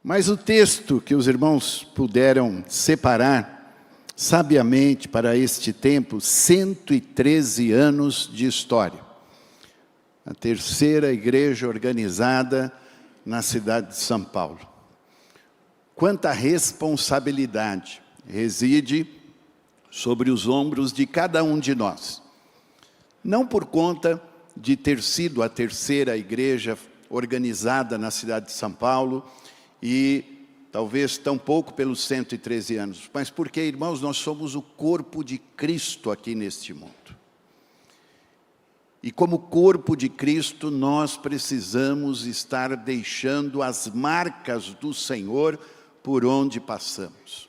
Mas o texto que os irmãos puderam separar sabiamente para este tempo, 113 anos de história. A terceira igreja organizada na cidade de São Paulo. Quanta responsabilidade reside sobre os ombros de cada um de nós. Não por conta de ter sido a terceira igreja organizada na cidade de São Paulo, e talvez tão pouco pelos 113 anos, mas porque, irmãos, nós somos o corpo de Cristo aqui neste mundo. E como corpo de Cristo, nós precisamos estar deixando as marcas do Senhor por onde passamos.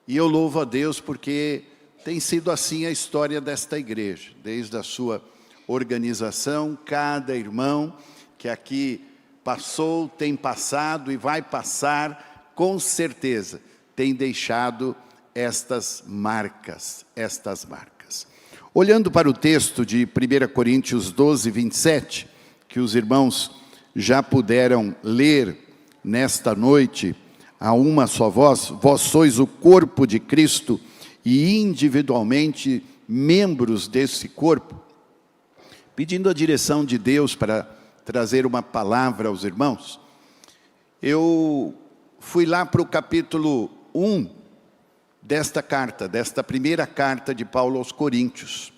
E eu louvo a Deus porque tem sido assim a história desta igreja, desde a sua organização, cada irmão que aqui passou, tem passado e vai passar, com certeza, tem deixado estas marcas. Olhando para o texto de 1 Coríntios 12, 27, que os irmãos já puderam ler nesta noite, a uma só voz, vós sois o corpo de Cristo e individualmente membros desse corpo, pedindo a direção de Deus para trazer uma palavra aos irmãos, eu fui lá para o capítulo 1 desta carta, desta primeira carta de Paulo aos Coríntios.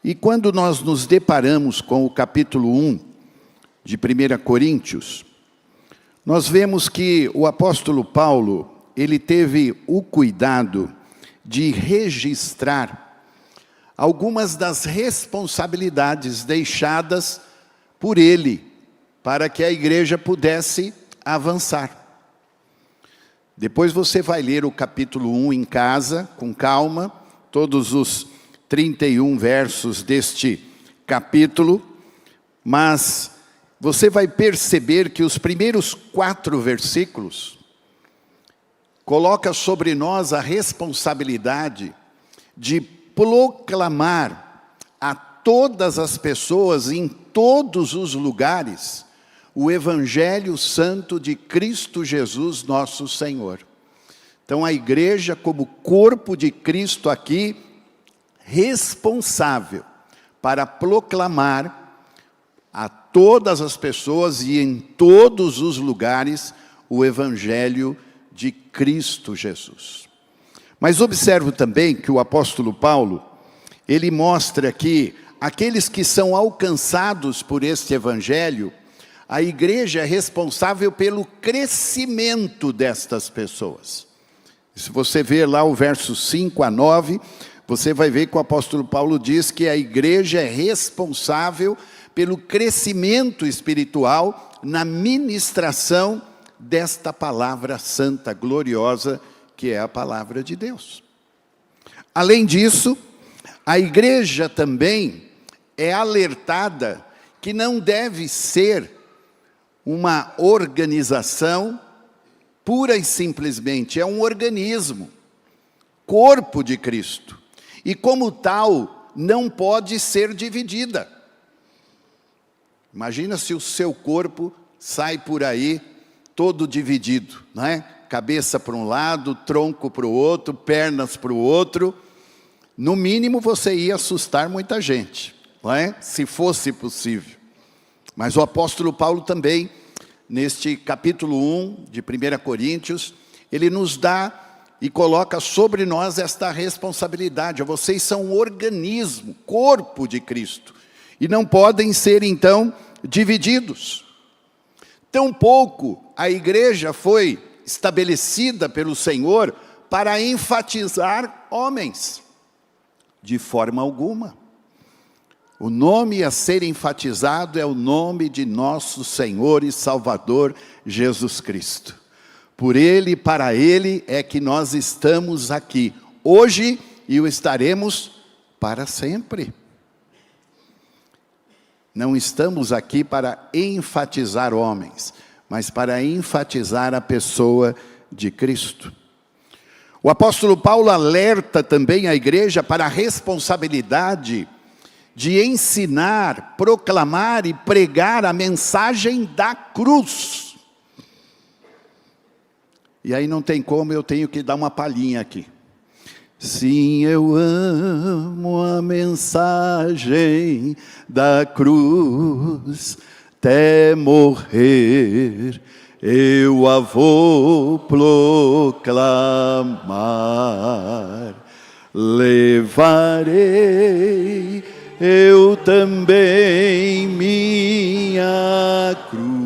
E quando nós nos deparamos com o capítulo 1 de 1 Coríntios, nós vemos que o apóstolo Paulo, ele teve o cuidado de registrar algumas das responsabilidades deixadas por ele, para que a igreja pudesse avançar. Depois você vai ler o capítulo 1 em casa, com calma, todos os 31 versos deste capítulo, mas você vai perceber que os primeiros 4 versículos coloca sobre nós a responsabilidade de proclamar a todas as pessoas, em todos os lugares, o Evangelho Santo de Cristo Jesus, nosso Senhor. Então a igreja, como corpo de Cristo aqui, responsável para proclamar a todas as pessoas e em todos os lugares o Evangelho de Cristo Jesus. Mas observo também que o apóstolo Paulo, ele mostra que aqueles que são alcançados por este Evangelho, a igreja é responsável pelo crescimento destas pessoas. Se você ver lá o verso 5 a 9, você vai ver que o apóstolo Paulo diz que a igreja é responsável pelo crescimento espiritual na ministração desta palavra santa, gloriosa, que é a palavra de Deus. Além disso, a igreja também é alertada que não deve ser uma organização pura e simplesmente, é um organismo, corpo de Cristo. E como tal, não pode ser dividida. Imagina se o seu corpo sai por aí todo dividido, não é? Cabeça para um lado, tronco para o outro, pernas para o outro. No mínimo você ia assustar muita gente, não é? Se fosse possível. Mas o apóstolo Paulo também, neste capítulo 1 de 1 Coríntios, ele nos dá e coloca sobre nós esta responsabilidade. Vocês são um organismo, corpo de Cristo, e não podem ser então divididos. Tampouco a igreja foi estabelecida pelo Senhor para enfatizar homens, de forma alguma. O nome a ser enfatizado é o nome de nosso Senhor e Salvador Jesus Cristo. Por Ele e para Ele é que nós estamos aqui hoje e o estaremos para sempre. Não estamos aqui para enfatizar homens, mas para enfatizar a pessoa de Cristo. O apóstolo Paulo alerta também a igreja para a responsabilidade de ensinar, proclamar e pregar a mensagem da cruz. E aí não tem como, eu tenho que dar uma palhinha aqui. Sim, eu amo a mensagem da cruz, até morrer eu a vou proclamar. Levarei eu também minha cruz,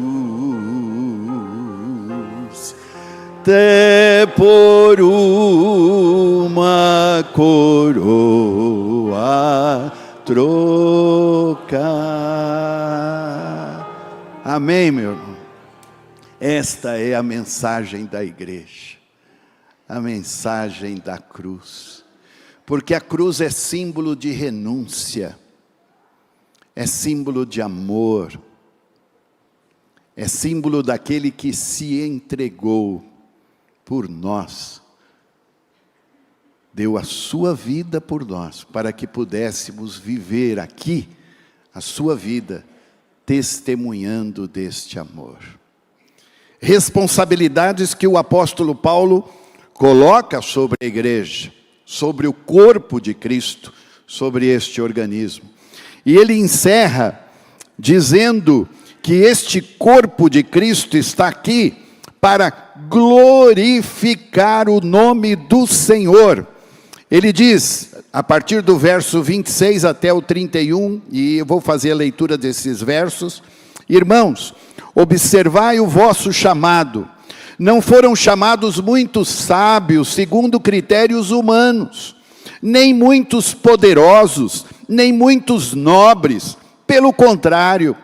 até por uma coroa trocar. Amém, meu irmão? Esta é a mensagem da igreja, a mensagem da cruz. Porque a cruz é símbolo de renúncia, é símbolo de amor, é símbolo daquele que se entregou por nós, deu a sua vida por nós, para que pudéssemos viver aqui a sua vida, testemunhando deste amor. Responsabilidades que o apóstolo Paulo coloca sobre a igreja, sobre o corpo de Cristo, sobre este organismo. E ele encerra dizendo que este corpo de Cristo está aqui para glorificar o nome do Senhor. Ele diz, a partir do verso 26 até o 31, e eu vou fazer a leitura desses versos: irmãos, observai o vosso chamado. Não foram chamados muitos sábios segundo critérios humanos, nem muitos poderosos, nem muitos nobres. Pelo contrário,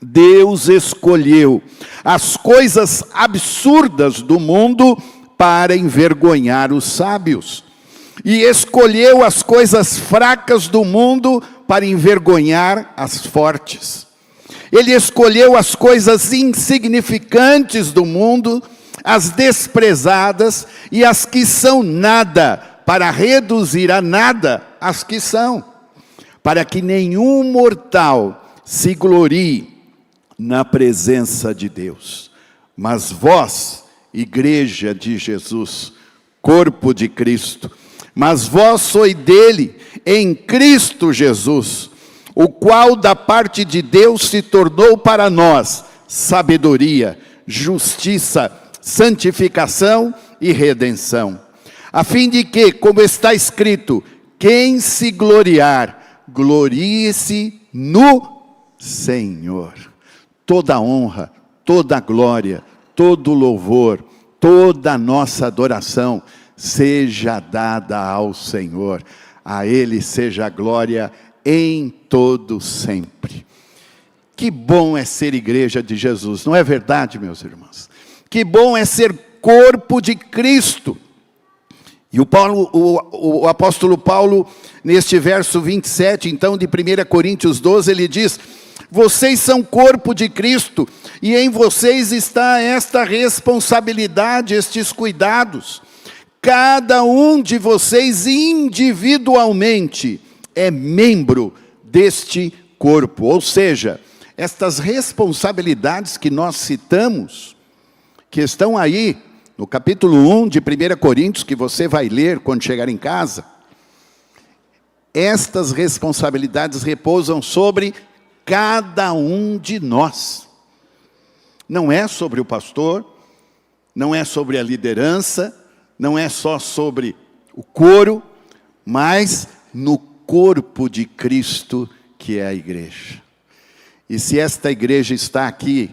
Deus escolheu as coisas absurdas do mundo para envergonhar os sábios, e escolheu as coisas fracas do mundo para envergonhar as fortes. Ele escolheu as coisas insignificantes do mundo, as desprezadas e as que são nada, para reduzir a nada as que são, para que nenhum mortal se glorie na presença de Deus. Mas vós, igreja de Jesus, corpo de Cristo, mas vós sois dele, em Cristo Jesus, o qual da parte de Deus se tornou para nós sabedoria, justiça, santificação e redenção, a fim de que, como está escrito, quem se gloriar, glorie-se no Senhor. Toda honra, toda glória, todo louvor, toda a nossa adoração seja dada ao Senhor. A Ele seja a glória em todo sempre. Que bom é ser igreja de Jesus, não é verdade, meus irmãos? Que bom é ser corpo de Cristo. E o apóstolo Paulo, neste verso 27, então, de 1 Coríntios 12, ele diz: vocês são corpo de Cristo, e em vocês está esta responsabilidade, estes cuidados. Cada um de vocês individualmente é membro deste corpo. Ou seja, estas responsabilidades que nós citamos, que estão aí no capítulo 1 de 1 Coríntios, que você vai ler quando chegar em casa, estas responsabilidades repousam sobre cada um de nós. Não é sobre o pastor, não é sobre a liderança, não é só sobre o coro, mas no corpo de Cristo, que é a igreja. E se esta igreja está aqui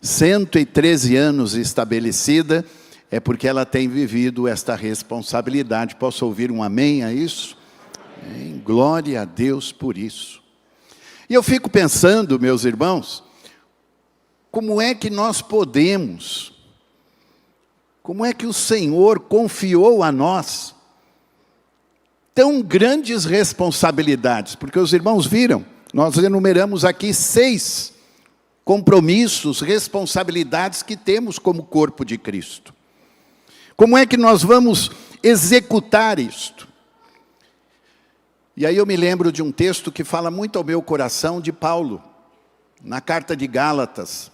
113 anos estabelecida, é porque ela tem vivido esta responsabilidade. Posso ouvir um amém a isso? Amém. Glória a Deus por isso. E eu fico pensando, meus irmãos, como é que nós podemos, como é que o Senhor confiou a nós tão grandes responsabilidades? Porque os irmãos viram, nós enumeramos aqui 6 compromissos, responsabilidades que temos como corpo de Cristo. Como é que nós vamos executar isto? E aí eu me lembro de um texto que fala muito ao meu coração, de Paulo, na carta de Gálatas.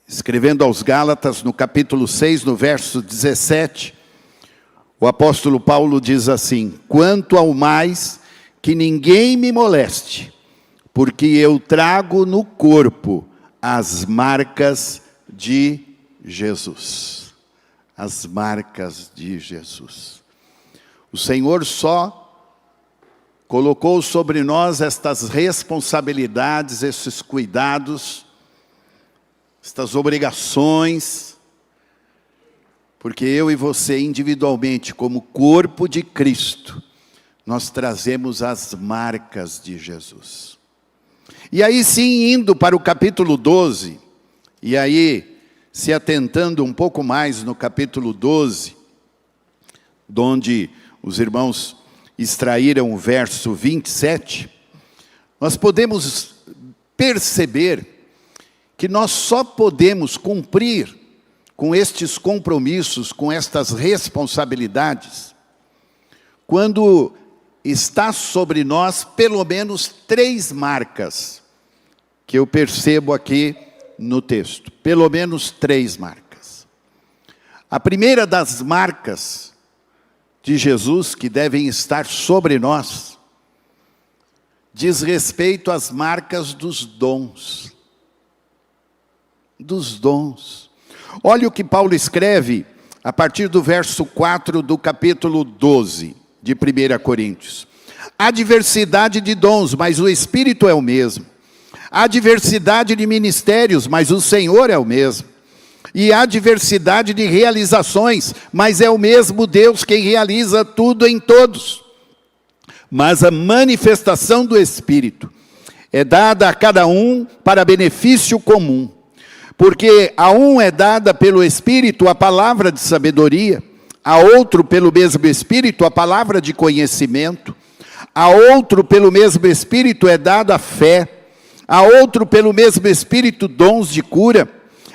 escrevendo aos Gálatas, no capítulo 6, no verso 17, o apóstolo Paulo diz assim: quanto ao mais, que ninguém me moleste, porque eu trago no corpo as marcas de Jesus. As marcas de Jesus. O Senhor só colocou sobre nós estas responsabilidades, esses cuidados, estas obrigações, porque eu e você individualmente, como corpo de Cristo, nós trazemos as marcas de Jesus. E aí sim, indo para o capítulo 12, e aí se atentando um pouco mais no capítulo 12, onde os irmãos extraíram o verso 27, nós podemos perceber que nós só podemos cumprir com estes compromissos, com estas responsabilidades, quando está sobre nós pelo menos 3 marcas, que eu percebo aqui no texto. Pelo menos 3 marcas. A primeira das marcas de Jesus, que devem estar sobre nós, diz respeito às marcas dos dons. Dos dons. Olha o que Paulo escreve a partir do verso 4 do capítulo 12 de 1 Coríntios. Há diversidade de dons, mas o Espírito é o mesmo. Há diversidade de ministérios, mas o Senhor é o mesmo. E há diversidade de realizações, mas é o mesmo Deus quem realiza tudo em todos. Mas a manifestação do Espírito é dada a cada um para benefício comum. Porque a um é dada pelo Espírito a palavra de sabedoria, a outro pelo mesmo Espírito a palavra de conhecimento, a outro pelo mesmo Espírito é dada a fé, a outro pelo mesmo Espírito dons de cura,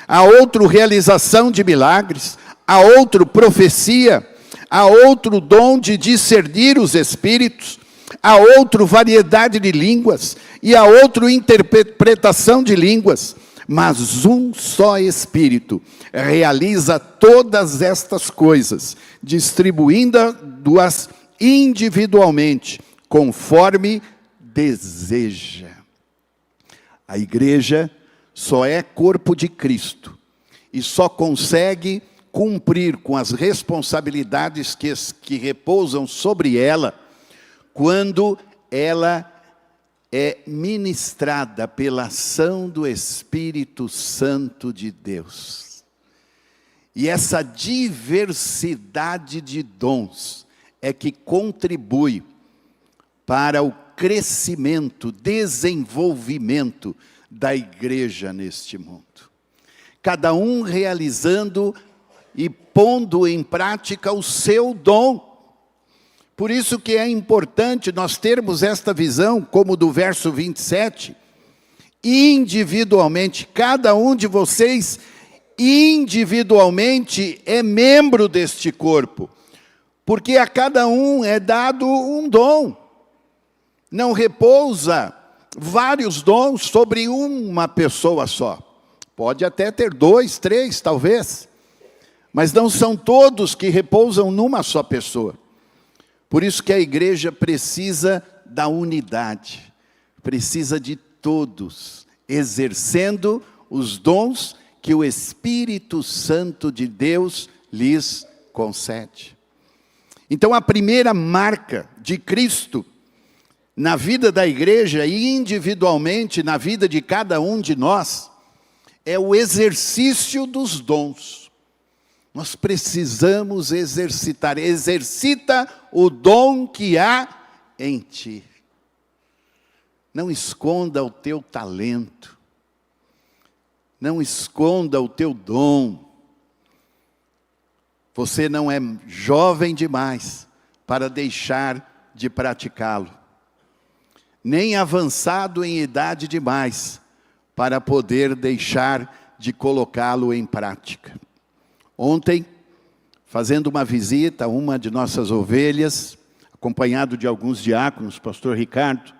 a outro realização de milagres, a outro profecia, a outro dom de discernir os espíritos, a outro variedade de línguas, e a outro interpretação de línguas. Mas um só Espírito realiza todas estas coisas, distribuindo-as individualmente, conforme deseja. A igreja só é corpo de Cristo e só consegue cumprir com as responsabilidades que repousam sobre ela quando ela é ministrada pela ação do Espírito Santo de Deus. E essa diversidade de dons é que contribui para o crescimento, desenvolvimento da igreja neste mundo. Cada um realizando e pondo em prática o seu dom. Por isso que é importante nós termos esta visão, como do verso 27, individualmente, cada um de vocês individualmente é membro deste corpo, porque a cada um é dado um dom. Não repousa vários dons sobre uma pessoa só. Pode até ter 2, 3, talvez. Mas não são todos que repousam numa só pessoa. Por isso que a igreja precisa da unidade. Precisa de todos, exercendo os dons que o Espírito Santo de Deus lhes concede. Então a primeira marca de Cristo na vida da igreja e individualmente na vida de cada um de nós, é o exercício dos dons. Nós precisamos exercitar. Exercita o dom que há em ti. Não esconda o teu talento. Não esconda o teu dom. Você não é jovem demais para deixar de praticá-lo. Nem avançado em idade demais para poder deixar de colocá-lo em prática. Ontem, fazendo uma visita a uma de nossas ovelhas, acompanhado de alguns diáconos, pastor Ricardo,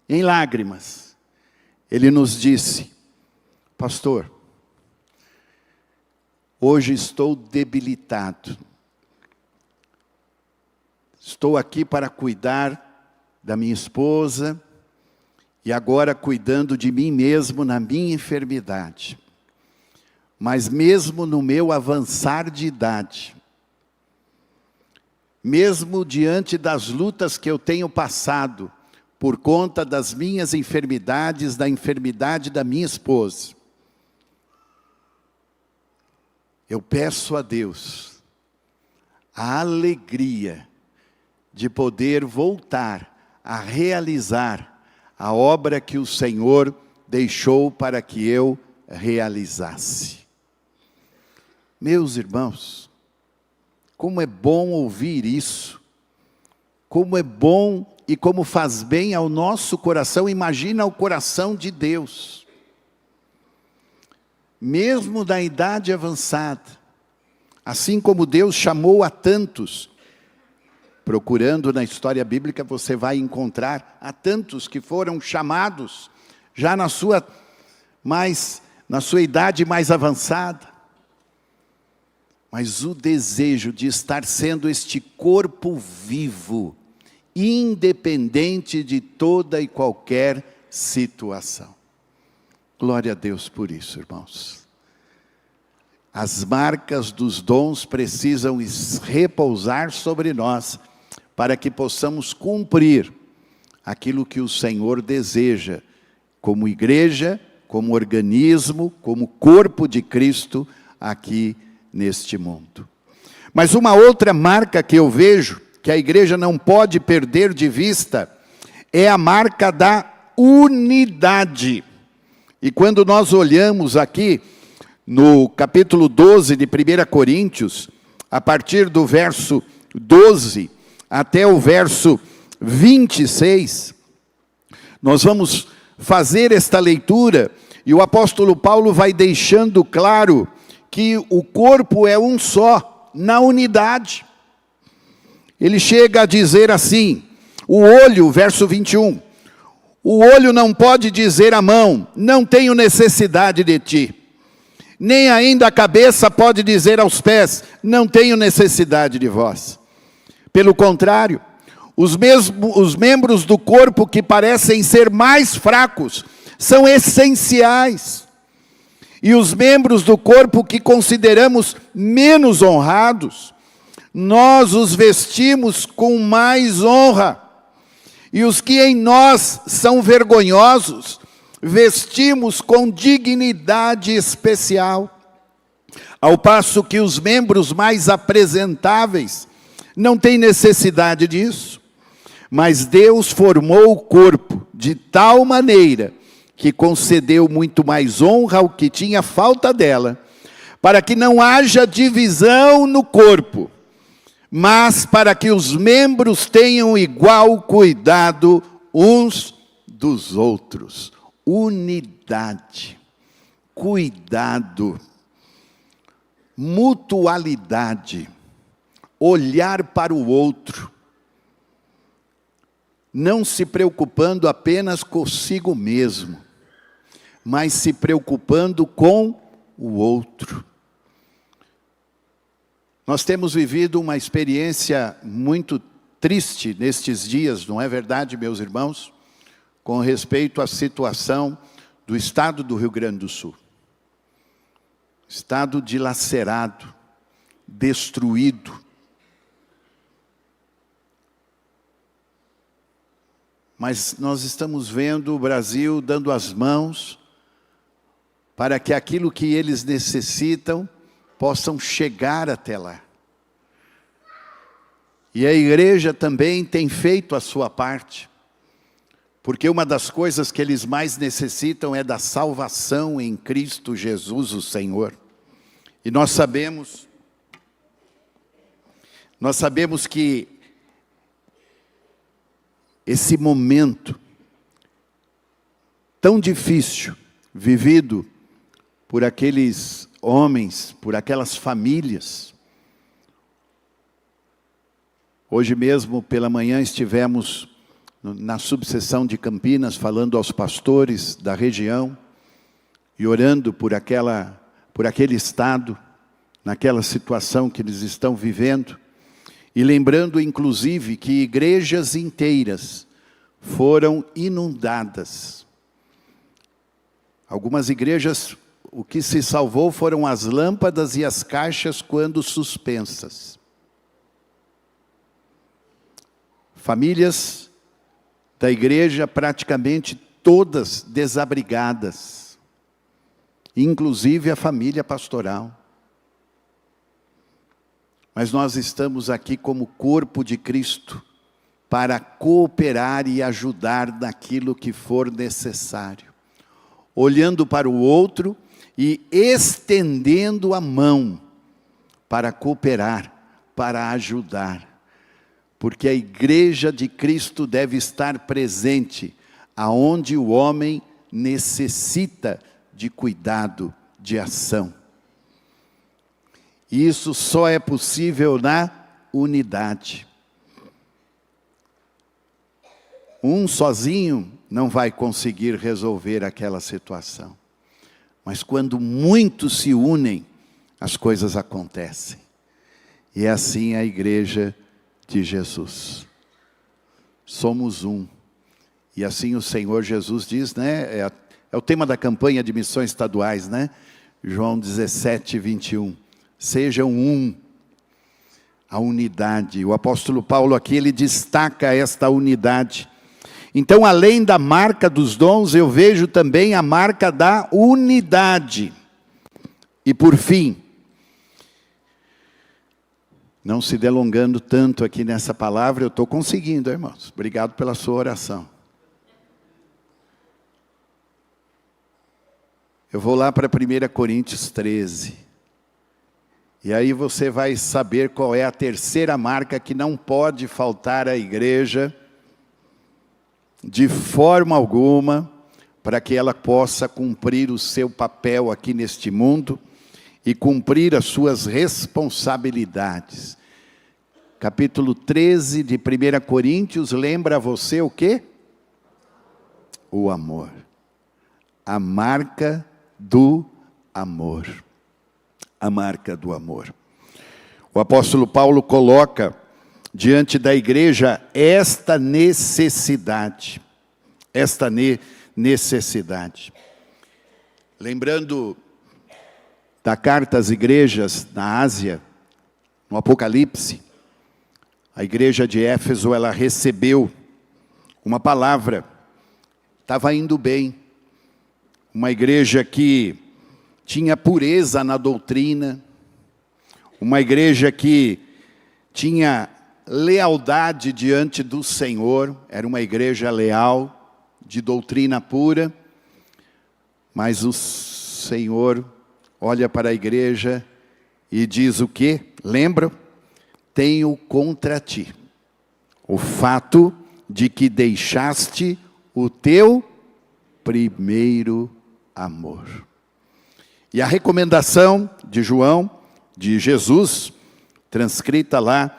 em lágrimas, ele nos disse: pastor, Hoje estou debilitado. Estou aqui para cuidar da minha esposa e agora cuidando de mim mesmo na minha enfermidade. Mas mesmo no meu avançar de idade, mesmo diante das lutas que eu tenho passado, por conta das minhas enfermidades, da enfermidade da minha esposa, eu peço a Deus a alegria de poder voltar a realizar a obra que o Senhor deixou para que eu realizasse. Meus irmãos, como é bom ouvir isso, como é bom e como faz bem ao nosso coração. Imagina o coração de Deus. Mesmo da idade avançada, assim como Deus chamou a tantos, procurando na história bíblica você vai encontrar a tantos que foram chamados já na sua idade mais avançada. Mas o desejo de estar sendo este corpo vivo, independente de toda e qualquer situação. Glória a Deus por isso, irmãos. As marcas dos dons precisam repousar sobre nós, para que possamos cumprir aquilo que o Senhor deseja, como igreja, como organismo, como corpo de Cristo aqui neste mundo. Mas uma outra marca que eu vejo, que a igreja não pode perder de vista, é a marca da unidade. E quando nós olhamos aqui, no capítulo 12 de 1 Coríntios, a partir do verso 12 até o verso 26, nós vamos fazer esta leitura, e o apóstolo Paulo vai deixando claro que o corpo é um só, na unidade. Ele chega a dizer assim, o olho, verso 21, o olho não pode dizer à mão, não tenho necessidade de ti. Nem ainda a cabeça pode dizer aos pés, não tenho necessidade de vós. Pelo contrário, os membros do corpo que parecem ser mais fracos, são essenciais. E os membros do corpo que consideramos menos honrados, nós os vestimos com mais honra. E os que em nós são vergonhosos, vestimos com dignidade especial. Ao passo que os membros mais apresentáveis não têm necessidade disso. Mas Deus formou o corpo de tal maneira que concedeu muito mais honra ao que tinha falta dela, para que não haja divisão no corpo, mas para que os membros tenham igual cuidado uns dos outros. Unidade, cuidado, mutualidade, olhar para o outro, não se preocupando apenas consigo mesmo, mas se preocupando com o outro. Nós temos vivido uma experiência muito triste nestes dias, não é verdade, meus irmãos? Com respeito à situação do estado do Rio Grande do Sul. Estado dilacerado, destruído. Mas nós estamos vendo o Brasil dando as mãos para que aquilo que eles necessitam possam chegar até lá. E a igreja também tem feito a sua parte, porque uma das coisas que eles mais necessitam é da salvação em Cristo Jesus, o Senhor. E nós sabemos que esse momento tão difícil, vivido por aqueles homens, por aquelas famílias. Hoje mesmo, pela manhã, estivemos na subseção de Campinas, falando aos pastores da região, e orando por aquele estado, naquela situação que eles estão vivendo, e lembrando inclusive que igrejas inteiras foram inundadas. Algumas igrejas, o que se salvou foram as lâmpadas e as caixas quando suspensas. Famílias da igreja praticamente todas desabrigadas, inclusive a família pastoral. Mas nós estamos aqui como corpo de Cristo para cooperar e ajudar naquilo que for necessário, olhando para o outro e estendendo a mão para cooperar, para ajudar. Porque a igreja de Cristo deve estar presente aonde o homem necessita de cuidado, de ação. E isso só é possível na unidade. Um sozinho não vai conseguir resolver aquela situação. Mas quando muitos se unem, as coisas acontecem. E é assim a igreja de Jesus. Somos um. E assim o Senhor Jesus diz, né? É o tema da campanha de missões estaduais, né? João 17, 21. Sejam um. A unidade. O apóstolo Paulo aqui, ele destaca esta unidade. Então, além da marca dos dons, eu vejo também a marca da unidade. E por fim, não se delongando tanto aqui nessa palavra, eu estou conseguindo, irmãos. Obrigado pela sua oração. Eu vou lá para 1 Coríntios 13. E aí você vai saber qual é a terceira marca que não pode faltar à igreja, de forma alguma, para que ela possa cumprir o seu papel aqui neste mundo e cumprir as suas responsabilidades. Capítulo 13 de 1 Coríntios, lembra a você o quê? O amor. A marca do amor. A marca do amor. O apóstolo Paulo coloca diante da igreja esta necessidade. Esta necessidade. Lembrando da carta às igrejas na Ásia, no Apocalipse, a igreja de Éfeso, ela recebeu uma palavra, estava indo bem, uma igreja que tinha pureza na doutrina, uma igreja que tinha lealdade diante do Senhor, era uma igreja leal, de doutrina pura, mas o Senhor olha para a igreja e diz o quê? Lembra? Tenho contra ti o fato de que deixaste o teu primeiro amor. E a recomendação de João, de Jesus, transcrita lá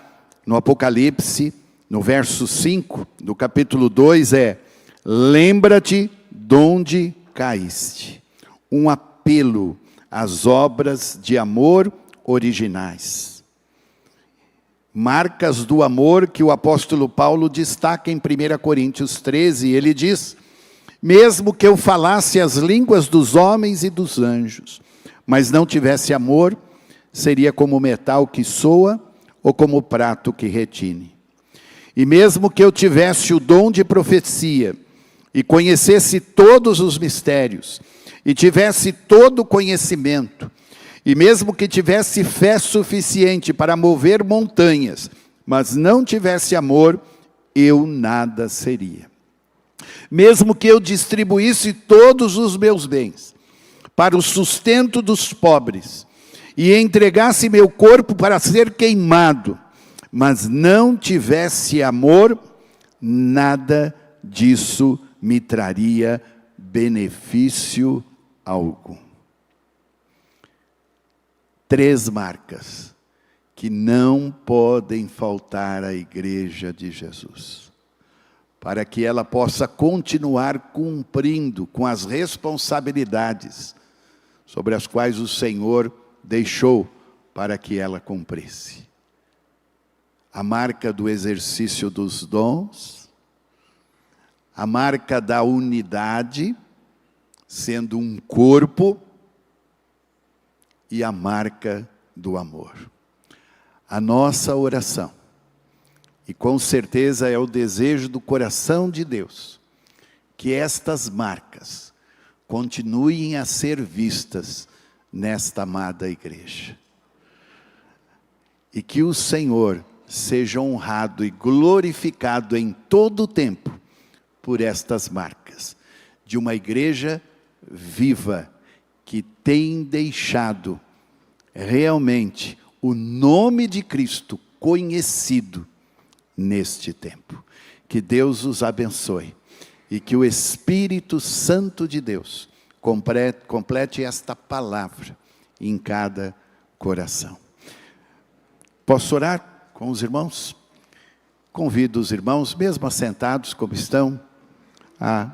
no Apocalipse, no verso 5, do capítulo 2, é: lembra-te de onde caíste. Um apelo às obras de amor originais. Marcas do amor que o apóstolo Paulo destaca em 1 Coríntios 13, ele diz: mesmo que eu falasse as línguas dos homens e dos anjos, mas não tivesse amor, seria como metal que soa ou como prato que retine. E mesmo que eu tivesse o dom de profecia e conhecesse todos os mistérios, e tivesse todo o conhecimento, e mesmo que tivesse fé suficiente para mover montanhas, mas não tivesse amor, eu nada seria. Mesmo que eu distribuísse todos os meus bens para o sustento dos pobres, e entregasse meu corpo para ser queimado, mas não tivesse amor, nada disso me traria benefício algum. 3 marcas que não podem faltar à igreja de Jesus, para que ela possa continuar cumprindo com as responsabilidades sobre as quais o Senhor deixou para que ela cumprisse. A marca do exercício dos dons, a marca da unidade, sendo um corpo, e a marca do amor. A nossa oração, e com certeza é o desejo do coração de Deus, que estas marcas continuem a ser vistas nesta amada igreja. E que o Senhor seja honrado e glorificado em todo o tempo por estas marcas de uma igreja viva que tem deixado realmente o nome de Cristo conhecido neste tempo. Que Deus os abençoe e que o Espírito Santo de Deus complete esta palavra em cada coração. Posso orar com os irmãos? Convido os irmãos, mesmo assentados como estão, a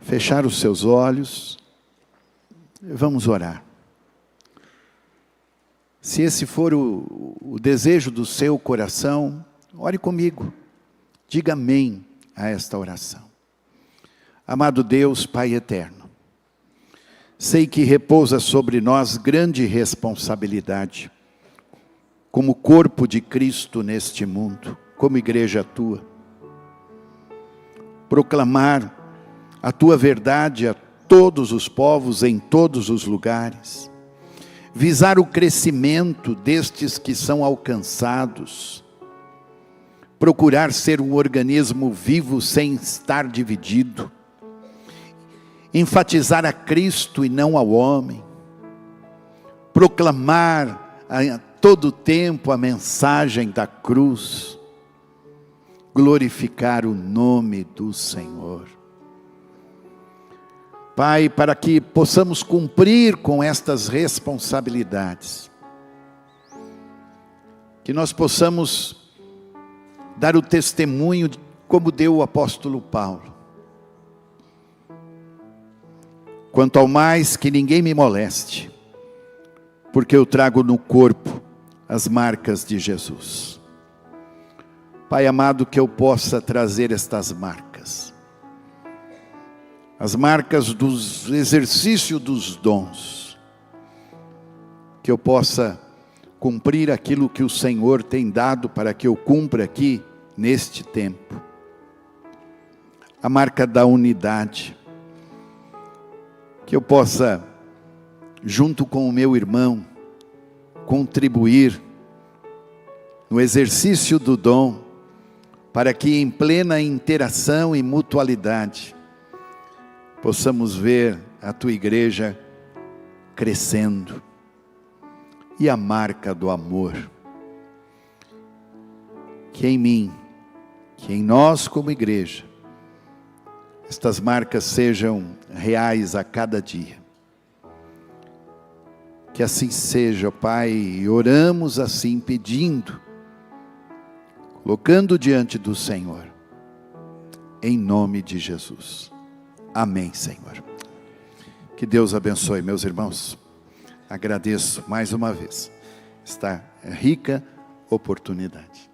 fechar os seus olhos. Vamos orar. Se esse for o desejo do seu coração, ore comigo. Diga amém a esta oração. Amado Deus, Pai eterno, sei que repousa sobre nós grande responsabilidade, como corpo de Cristo neste mundo, como igreja tua. Proclamar a tua verdade a todos os povos, em todos os lugares. Visar o crescimento destes que são alcançados. Procurar ser um organismo vivo sem estar dividido. Enfatizar a Cristo e não ao homem. Proclamar a todo tempo a mensagem da cruz. Glorificar o nome do Senhor. Pai, para que possamos cumprir com estas responsabilidades, que nós possamos dar o testemunho como deu o apóstolo Paulo. Quanto ao mais, que ninguém me moleste, porque eu trago no corpo as marcas de Jesus. Pai amado, que eu possa trazer estas marcas. As marcas do exercício dos dons. Que eu possa cumprir aquilo que o Senhor tem dado para que eu cumpra aqui neste tempo. A marca da unidade. Que eu possa, junto com o meu irmão, contribuir no exercício do dom, para que em plena interação e mutualidade, possamos ver a tua igreja crescendo, e a marca do amor, que em mim, que em nós como igreja, estas marcas sejam reais a cada dia. Que assim seja, Pai, e oramos assim pedindo, colocando diante do Senhor, em nome de Jesus. Amém, Senhor. Que Deus abençoe, meus irmãos. Agradeço mais uma vez esta rica oportunidade.